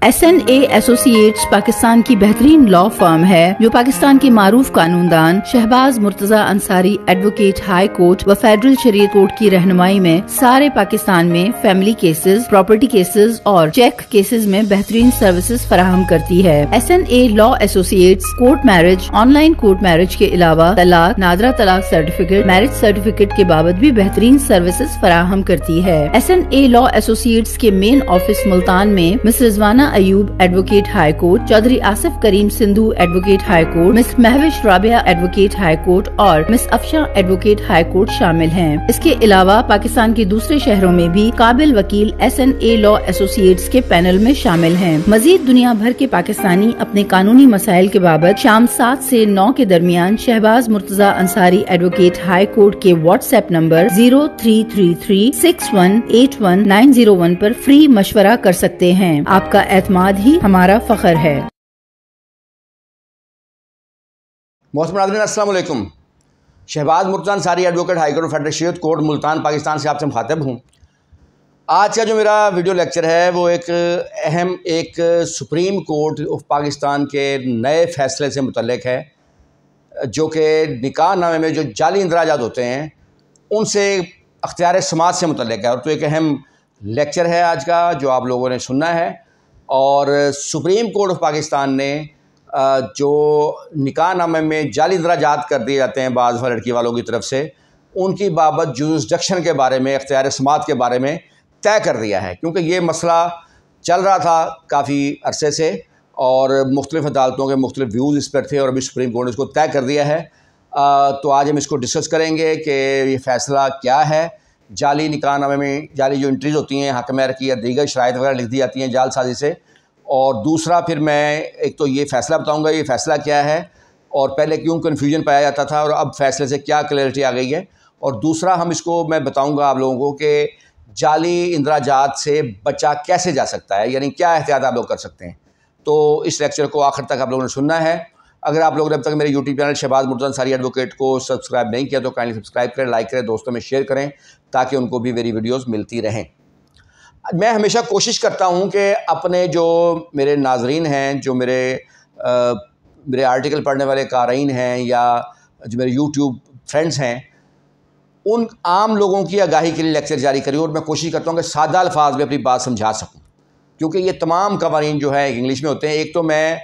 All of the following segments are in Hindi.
SNA एसोसिएट्स पाकिस्तान की बेहतरीन लॉ फर्म है जो पाकिस्तान के मारूफ कानूनदान Shahbaz Murtaza Ansari advocate high court व फेडरल शरीयत कोर्ट की रहनुमाई में सारे पाकिस्तान में फैमिली केसेस, प्रॉपर्टी केसेस और चेक केसेस में बेहतरीन सर्विसेज फराहम करती है। SNA law associates court marriage, online court marriage के अलावा तलाक, नादरा तलाक सर्टिफिकेट, मैरिज सर्टिफिकेट के बाबत भी बेहतरीन सर्विसेज फराहम करती है। SNA लॉ एसोसिएट्स के मेन ऑफिस मुल्तान में Miss Rizwana Ayub advocate high court, Chaudhry Asif Karim Sindhu advocate high court, Miss Mahvish Rabia advocate high court और Miss Afsha advocate high court शामिल हैं। इसके अलावा पाकिस्तान के दूसरे शहरों में भी काबिल वकील SNA लॉ एसोसिएट्स के पैनल में शामिल हैं। मजीद दुनिया भर के पाकिस्तानी अपने कानूनी मसाइल के बाबत शाम 7 से 9 के दरमियान Shahbaz Murtaza Ansari advocate high court के WhatsApp नंबर 0333618191 पर फ्री मशवरा कर सकते हैं। आपका एतमाद ही हमारा फख्र है। मोहतरम नाज़रीन, अस्सलाम वालेकुम। Shahbaz Murtaza Ansari advocate high court federal शरीयत कोर्ट मुल्तान पाकिस्तान से आपसे मुखातिब हूँ। आज का जो मेरा वीडियो लेक्चर है वो एक सुप्रीम कोर्ट ऑफ पाकिस्तान के नए फैसले से मुतल्लिक है, जो कि निकाह नामे में जो जाली इंदराजात होते हैं उनसे अख्तियार समात से मुतल्लिक है। और तो एक अहम लेक्चर है आज का जो आप लोगों ने सुनना है। और सुप्रीम कोर्ट ऑफ पाकिस्तान ने जो निकाह नामे में जाली इंदराजात कर दिए जाते हैं बाज़ लड़की वालों की तरफ से, उनकी बाबत जुरिस्डिक्शन के बारे में, अख्तियार समात के बारे में तय कर दिया है। क्योंकि ये मसला चल रहा था काफ़ी अरसे से और मुख्तलिफ़ अदालतों के मुख्तलिफ व्यूज़ इस पर थे और अभी सुप्रीम कोर्ट ने इसको तय कर दिया है। तो आज हम इसको डिस्कस करेंगे कि ये फ़ैसला क्या है। जाली निकाह नामे में जाली जो एंट्रीज़ होती हैं, हक़ महर की या दीगर शराइत वगैरह लिख दी जाती हैं जालसाजी से। और दूसरा फिर मैं एक तो ये फ़ैसला बताऊँगा ये फ़ैसला क्या है और पहले क्यों कन्फ्यूजन पाया जाता था और अब फ़ैसले से क्या क्लैरिटी आ गई है। और दूसरा मैं बताऊँगा आप लोगों को कि जाली इंदराजात से बचा कैसे जा सकता है, यानी क्या एहतियात आप लोग कर सकते हैं। तो इस लेक्चर को आखिर तक आप लोगों ने सुनना है। अगर आप लोगों ने अब तक मेरे YouTube channel Shahbaz Murtaza Ansari advocate को सब्सक्राइब नहीं किया तो काइंडली सब्सक्राइब करें, लाइक करें, दोस्तों में शेयर करें ताकि उनको भी मेरी वीडियोस मिलती रहें। मैं हमेशा कोशिश करता हूं कि अपने जो मेरे नाजरीन हैं, जो मेरे आर्टिकल पढ़ने वाले क़ारीन हैं या जो मेरे यूट्यूब फ्रेंड्स हैं, उन आम लोगों की आगाही के लिए लेक्चर जारी करी और मैं कोशिश करता हूं कि सादा अल्फाज में अपनी बात समझा सकूं। क्योंकि ये तमाम कवानीन जो है इंग्लिश में होते हैं। एक तो मैं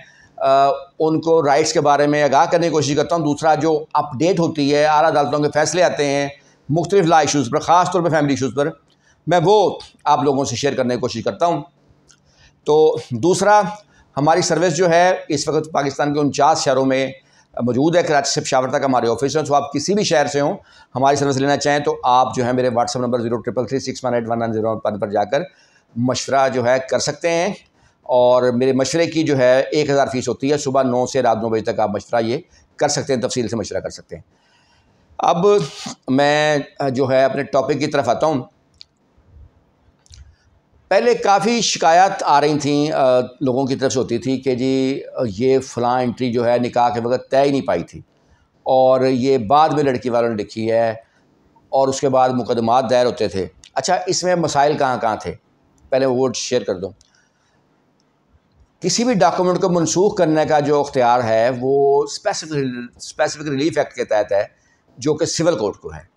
उनको राइट्स के बारे में आगाह करने की कोशिश करता हूँ, दूसरा जो अपडेट होती है, आला अदालतों के फ़ैसले आते हैं मुख्तलिफ लॉ इशूज़ पर, ख़ास तौर पर फैमिली इशूज़ पर, मैं वो आप लोगों से शेयर करने की कोशिश करता हूँ। तो दूसरा, हमारी सर्विस जो है इस वक्त पाकिस्तान के 49 शहरों में मौजूद है। कराची से पेशावर तक हमारे ऑफिस हैं। तो आप किसी भी शहर से हों, हमारी सर्विस लेना चाहें तो आप जो है मेरे WhatsApp नंबर 0333618191 पर जाकर मशवरा जो है कर सकते हैं। और मेरे मशवरे की जो है 1000 फ़ीस होती है। सुबह 9 से रात 9 बजे तक आप मशवरा ये कर सकते हैं, तफसील से मशवरा कर सकते हैं। अब मैं जो है अपने टॉपिक की तरफ आता हूँ। पहले काफ़ी शिकायत आ रही थी लोगों की तरफ से होती थी कि जी ये फ़लाँ एंट्री जो है निकाह के वक्त तय ही नहीं पाई थी और ये बाद में लड़की वालों ने लिखी है और उसके बाद मुकदमात दायर होते थे। अच्छा, इसमें मसाइल कहाँ कहाँ थे, पहले वो शेयर कर दूँ। किसी भी डॉक्यूमेंट को मनसूख करने का जो अख्तियार है वो स्पेसिफिक रिलीफ एक्ट के तहत है, जो कि सिविल कोर्ट को है।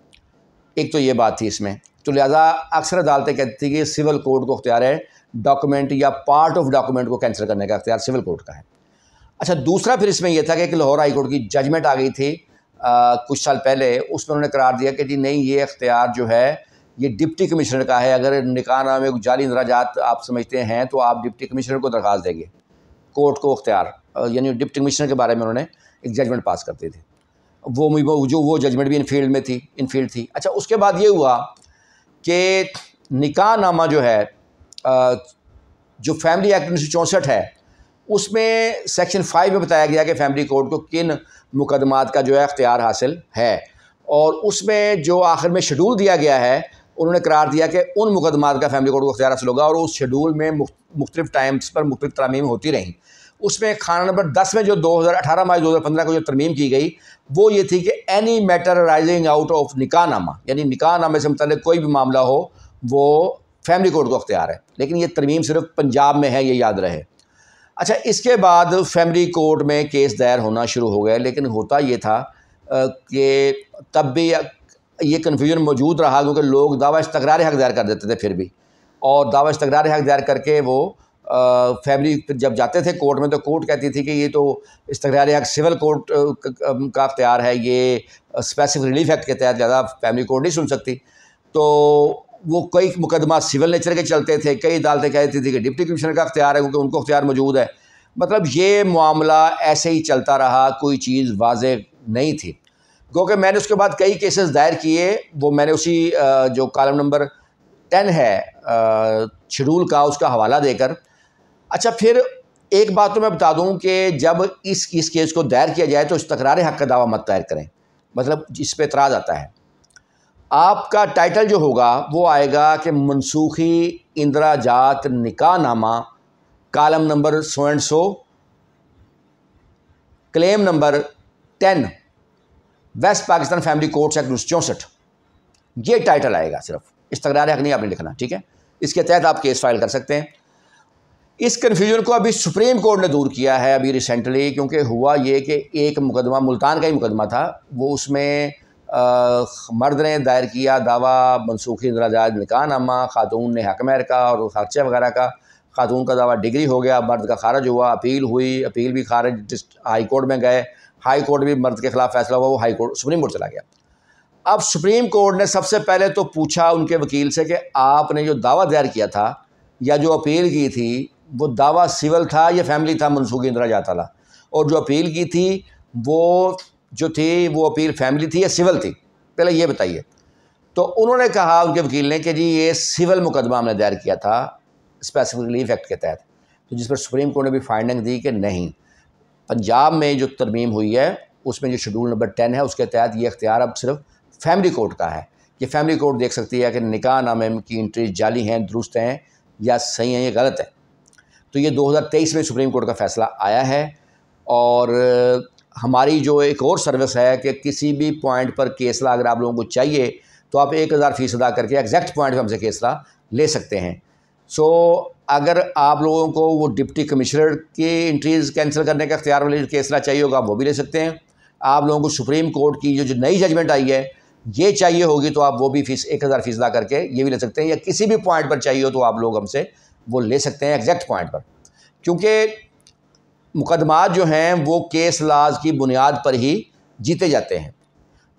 एक तो ये बात थी इसमें। तो लिहाजा अक्सर अदालतें कहती थी कि सिविल कोर्ट को अख्तियार है डॉक्यूमेंट या पार्ट ऑफ डॉक्यूमेंट को कैंसिल करने का अख्तियार सिविल कोर्ट का है। अच्छा, दूसरा फिर इसमें यह था कि लाहौर हाई कोर्ट की जजमेंट आ गई थी कुछ साल पहले। उसमें उन्होंने करार दिया कि जी नहीं, ये अख्तियार जो है ये डिप्टी कमिश्नर का है। अगर निकाह नामे में जाली इंदराजात आप समझते हैं तो आप डिप्टी कमिश्नर को दरख्वास्त देंगे, कोर्ट को अख्तियार, यानी डिप्टी कमिश्नर के बारे में उन्होंने एक जजमेंट पास करते थे। वो जजमेंट भी इनफील्ड थी। अच्छा, उसके बाद ये हुआ कि निकाह नामा जो है जो फैमिली एक्ट 1964 है उसमें सेक्शन 5 में बताया गया कि फैमिली कोर्ट को किन मुकदमात का जो है अख्तियार हासिल है। और उसमें जो आखिर में शेड्यूल दिया गया है, उन्होंने करार दिया कि उन मुकदमात का फैमिली कोर्ट को अख्तियार हासिल होगा। और उस शेड्यूल में मुख्तलिफ टाइम्स पर मुख्तलिफ तरमीम होती रहीं। उसमें खाना नंबर 10 में जो 2018 मार्च 2015 को जो तरमीम की गई वो ये थी कि any matter rising out of निकाह नामा, यानी निकाह नामे से मुतल्लिक़ कोई भी मामला हो वो फैमिली कोर्ट को अख्तियार है। लेकिन ये तरमीम सिर्फ पंजाब में है, ये याद रहे। अच्छा, इसके बाद फैमिली कोर्ट में केस दायर होना शुरू हो गया, लेकिन होता ये था कि तब भी ये कन्फ्यूजन मौजूद रहा, क्योंकि लोग दावा इस्तक़रार हक़ दायर कर देते थे फिर भी, और दावा इस्तक़रार हक़ दायर करके वो फैमिली फिर जब जाते थे कोर्ट में तो कोर्ट कहती थी कि ये तो इस्तक़रार हक़ सिविल कोर्ट का अख्तियार है, ये स्पेसिफिक रिलीफ एक्ट के तहत ज़्यादा फैमिली कोर्ट नहीं सुन सकती। तो वो कई मुकदमा सिविल नेचर के चलते थे, कई अदालतें कहती थी कि डिप्टी कमिश्नर का अख्तियार है क्योंकि उनको अख्तियार मौजूद है। मतलब ये मामला ऐसे ही चलता रहा, कोई चीज़ वाज़ेह नहीं थी। क्योंकि मैंने उसके बाद कई केसेस दायर किए, वो मैंने उसी जो कॉलम नंबर 10 है शेड्यूल का, उसका हवाला देकर। अच्छा, फिर एक बात तो मैं बता दूं कि जब इस केस को दायर किया जाए तो इस्तक़रार हक़ का दावा मत दायर करें, मतलब इस पर एतराज़ आता है। आपका टाइटल जो होगा वो आएगा कि मनसूखी इंदराजात निकाह नामा, column number so and so, claim number 10, west Pakistan family courts act 1964, ये टाइटल आएगा। सिर्फ इस्तक़रार हक़ नहीं आपने लिखना, ठीक है। इसके तहत आप केस फाइल कर सकते हैं। इस कन्फ्यूजन को अभी सुप्रीम कोर्ट ने दूर किया है अभी रिसेंटली, क्योंकि हुआ ये कि एक मुकदमा मुल्तान का ही मुकदमा था, वो उसमें मर्द ने दायर किया दावा मनसूखी इंदराजात निकाह नामा, खातून ने हक़ महर का और खर्चे वगैरह का। खातून का दावा डिग्री हो गया, मर्द का खारिज हुआ, अपील हुई, अपील भी खारिज, हाई कोर्ट में गए, हाई कोर्ट भी मर्द के ख़िलाफ़ फैसला हुआ, वो हाई कोर्ट सुप्रीम कोर्ट चला गया। अब सुप्रीम कोर्ट ने सबसे पहले तो पूछा उनके वकील से कि आपने जो दावा दायर किया था या जो अपील की थी वो दावा सिविल था या फैमिली था मनसूखी इंदराजात वाला, और जो अपील की थी वो जो थी वो अपील फैमिली थी या सिविल थी, पहले ये बताइए। तो उन्होंने कहा, उनके वकील ने, कि जी ये सिविल मुकदमा हमने दायर किया था स्पेसिफिक रिलीफ एक्ट के तहत। तो जिस पर सुप्रीम कोर्ट ने भी फाइंडिंग दी कि नहीं, पंजाब में जो तरमीम हुई है उसमें जो शेड्यूल नंबर 10 है उसके तहत ये अख्तियार अब सिर्फ फैमिली कोर्ट का है। कि फैमिली कोर्ट देख सकती है कि निकाह नामे की एंट्री जाली हैं, दुरुस्त हैं या सही हैं, ये गलत है। तो ये 2023 में सुप्रीम कोर्ट का फ़ैसला आया है। और हमारी जो एक और सर्विस है कि किसी भी पॉइंट पर केसला अगर आप लोगों को चाहिए तो आप 1000 फ़ीस अदा करके एग्जैक्ट पॉइंट पर हमसे केसला ले सकते हैं। सो अगर आप लोगों को वो डिप्टी कमिश्नर की एंट्रीज़ कैंसिल करने का अख्तियार वाली केसला चाहिए होगा, वो भी ले सकते हैं। आप लोगों को सुप्रीम कोर्ट की जो नई जजमेंट आई है ये चाहिए होगी तो आप वो भी 1000 फ़ीस अदा करके ये भी ले सकते हैं, या किसी भी पॉइंट पर चाहिए हो तो आप लोग हमसे वो ले सकते हैं एग्जैक्ट पॉइंट पर। क्योंकि मुकदमात जो हैं वो केस लाज की बुनियाद पर ही जीते जाते हैं।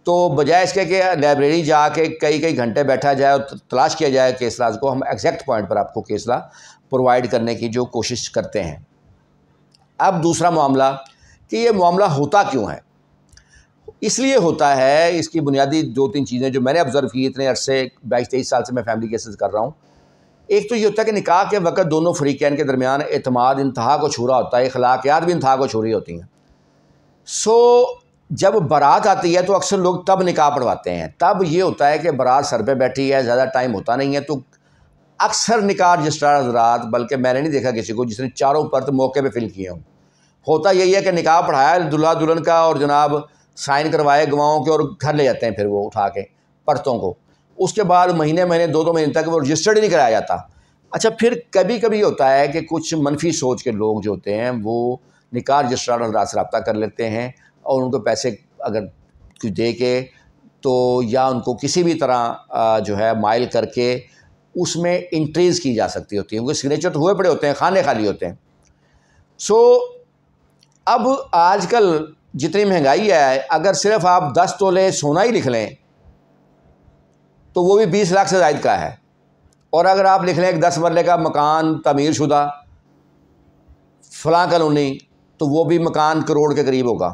तो बजाय इसके कि लाइब्रेरी जाके कई घंटे बैठा जाए और तलाश किया जाए केस लाज को, हम एग्जैक्ट पॉइंट पर आपको केसला प्रोवाइड करने की जो कोशिश करते हैं। अब दूसरा मामला कि ये मामला होता क्यों है। इसलिए होता है, इसकी बुनियादी 2-3 चीज़ें जो मैंने ऑब्ज़र्व की इतने अरसे 22-23 साल से मैं फैमिली केसेस कर रहा हूँ। एक तो ये होता है कि निकाह के वक़्त दोनों फ़रीक़ैन के दरमियान एतमाद इंतहा को छू रहा होता है, अखलाकियात भी इंतहा को छू रही होती हैं। सो जब बारात आती है तो अक्सर लोग तब निकाह पढ़वाते हैं। तब ये होता है कि बारात सर पे बैठी है, ज़्यादा टाइम होता नहीं है, तो अक्सर निकाह रजिस्ट्रार हज़रात, बल्कि मैंने नहीं देखा किसी को जिसने चारों परत मौके पे फिल किए हों। होता यही है कि निकाह पढ़ाया दूल्हा दुल्हन का और जनाब साइन करवाए गवाहों के और घर ले जाते हैं फिर वो उठा के परतों को। उसके बाद महीने 2-2 महीने तक वो रजिस्टर्ड ही नहीं कराया जाता। अच्छा, फिर कभी कभी होता है कि कुछ मनफी सोच के लोग जो होते हैं वो निकाह रजिस्ट्रार हज़रात से रब्ता कर लेते हैं और उनको पैसे अगर कुछ दे के तो या उनको किसी भी तरह जो है माइल करके उसमें इंट्रीज़ की जा सकती होती है, क्योंकि सिग्नेचर तो हुए पड़े होते हैं, खाने खाली होते हैं। सो अब आजकल जितनी महंगाई है, अगर सिर्फ आप 10 तोले सोना ही लिख लें तो वो भी 20 लाख से ज़ायद का है। और अगर आप लिख लें एक 10 मरले का मकान तमीर शुदा फलां कॉलोनी, तो वो भी मकान करोड़ के करीब होगा।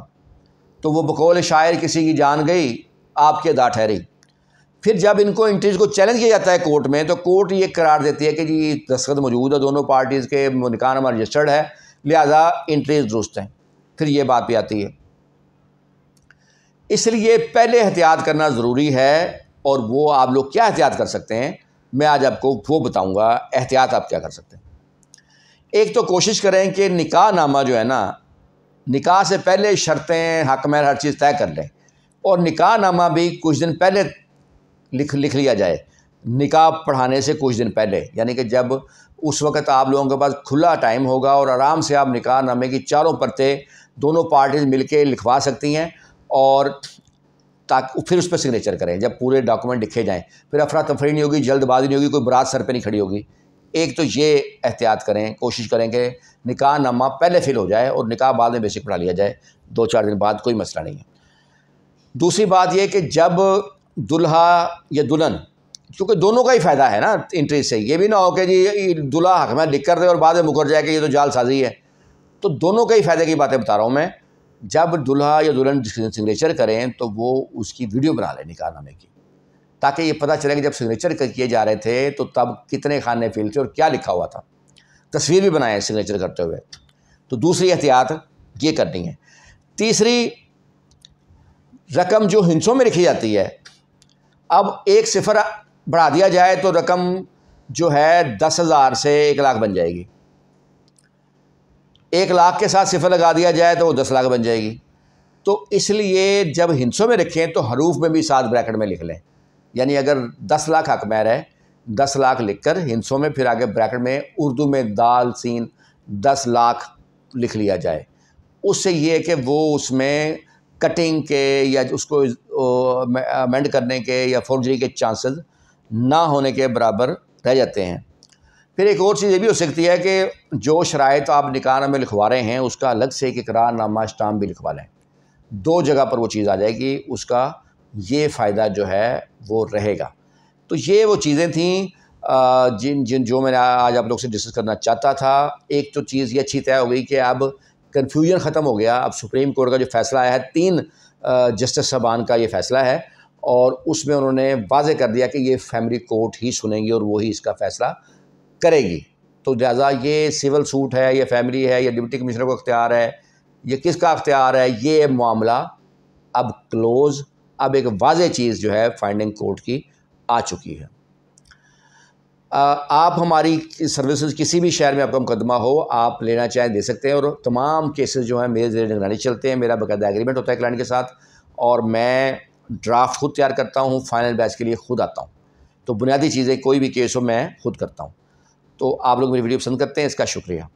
तो वो बकौल शायर किसी की जान गई, आपकी अदा ठहरी। फिर जब इनको इंट्रीज़ को चैलेंज किया जाता है कोर्ट में, तो कोर्ट ये करार देती है कि जी दस्तखत मौजूद है, दोनों पार्टीज़ के निकाहनामा रजिस्टर्ड है, लिहाजा इंट्रीज़ दुरुस्त हैं। फिर ये बात भी आती है। इसलिए पहले एहतियात करना ज़रूरी है, और वो आप लोग क्या एहतियात कर सकते हैं मैं आज आपको वो बताऊंगा। एहतियात आप क्या कर सकते हैं। एक तो कोशिश करें कि निकाह नामा जो है ना, निकाह से पहले शर्तें, हक़ महर, हर चीज़ तय कर लें, और निकाह नामा भी कुछ दिन पहले लिख लिया जाए। निकाह पढ़ाने से कुछ दिन पहले, यानी कि जब उस वक़्त आप लोगों के पास खुला टाइम होगा और आराम से आप निकाह नामे की चारों परतें दोनों पार्टीज़ मिलके लिखवा सकती हैं और ताकि फिर उस पर सिग्नेचर करें। जब पूरे डॉक्यूमेंट लिखे जाएँ फिर अफरा तफरी नहीं होगी, जल्दबाजी नहीं होगी, कोई बारात सर पे नहीं खड़ी होगी। एक तो ये एहतियात करें, कोशिश करें कि निकाह नामा पहले फिल हो जाए और निकाह बाद में बेसिक पढ़ा लिया जाए, 2-4 दिन बाद, कोई मसला नहीं है। दूसरी बात यह कि जब दुल्हा या दुल्हन, क्योंकि दोनों का ही फ़ायदा है ना इंटरेस्ट से, ये भी ना हो कि जी दुल्हा हक में लिख कर दे और बाद में मुकर जाए कि ये तो जालसाजी है। तो दोनों का ही फ़ायदे की बातें बता रहा हूँ मैं। जब दुल्हा या दुल्हन सिग्नेचर करें तो वो उसकी वीडियो बना लें निकाहनामे की, ताकि ये पता चले कि जब सिग्नेचर किए जा रहे थे तो तब कितने खाने फिल थे और क्या लिखा हुआ था। तस्वीर भी बनाएं सिग्नेचर करते हुए। तो दूसरी एहतियात ये करनी है। तीसरी, रकम जो हिंसों में लिखी जाती है, अब एक सिफर बढ़ा दिया जाए तो रकम जो है 10,000 से 1 लाख बन जाएगी। 1 लाख के साथ सिफर लगा दिया जाए तो वो 10 लाख बन जाएगी। तो इसलिए जब हिंसों में लिखें तो हरूफ में भी साथ ब्रैकेट में लिख लें। यानी अगर 10 लाख हक महर है, 10 लाख लिखकर हिंसों में फिर आगे ब्रैकेट में उर्दू में दाल सीन 10 लाख लिख लिया जाए। उससे ये है कि वो उसमें कटिंग के या उसको अमेंड करने के या फोर्जरी के चांसेस ना होने के बराबर रह जाते हैं। फिर एक और चीज़ ये भी हो सकती है कि जो शराइत आप निकाह में लिखवा रहे हैं उसका अलग से एक इकरारनामा स्टाम्प भी लिखवा लें। 2 जगह पर वो चीज़ आ जाएगी, उसका ये फ़ायदा जो है वो रहेगा। तो ये वो चीज़ें थीं जो मैं आज आप लोग से डिस्कस करना चाहता था। एक तो चीज़ ये अच्छी तय हो गई कि अब कन्फ्यूजन ख़त्म हो गया। अब सुप्रीम कोर्ट का जो फ़ैसला आया है, 3 जस्टिस साहबान का ये फ़ैसला है और उसमें उन्होंने वाज़े कर दिया कि ये फैमिली कोर्ट ही सुनेंगी और वही इसका फ़ैसला करेगी। तो लिहाजा ये सिविल सूट है, ये फैमिली है, या डिप्टी कमिश्नर को अख्तियार है, ये किसका अख्तियार है, ये मामला अब क्लोज़, अब एक वाज़े चीज़ जो है फाइंडिंग कोर्ट की आ चुकी है। आप हमारी सर्विसेज किसी भी शहर में आपका मुकदमा हो, आप लेना चाहें दे सकते हैं और तमाम केसेस जो हैं मेरे ज़रिए निगरानी चलते हैं। मेरा बाकायदा एग्रीमेंट होता है क्लाइंट के साथ और मैं ड्राफ्ट खुद तैयार करता हूँ, फाइनल बैच के लिए खुद आता हूँ। तो बुनियादी चीज़ें कोई भी केस हो मैं खुद करता हूँ। तो आप लोग मेरी वीडियो पसंद करते हैं, इसका शुक्रिया।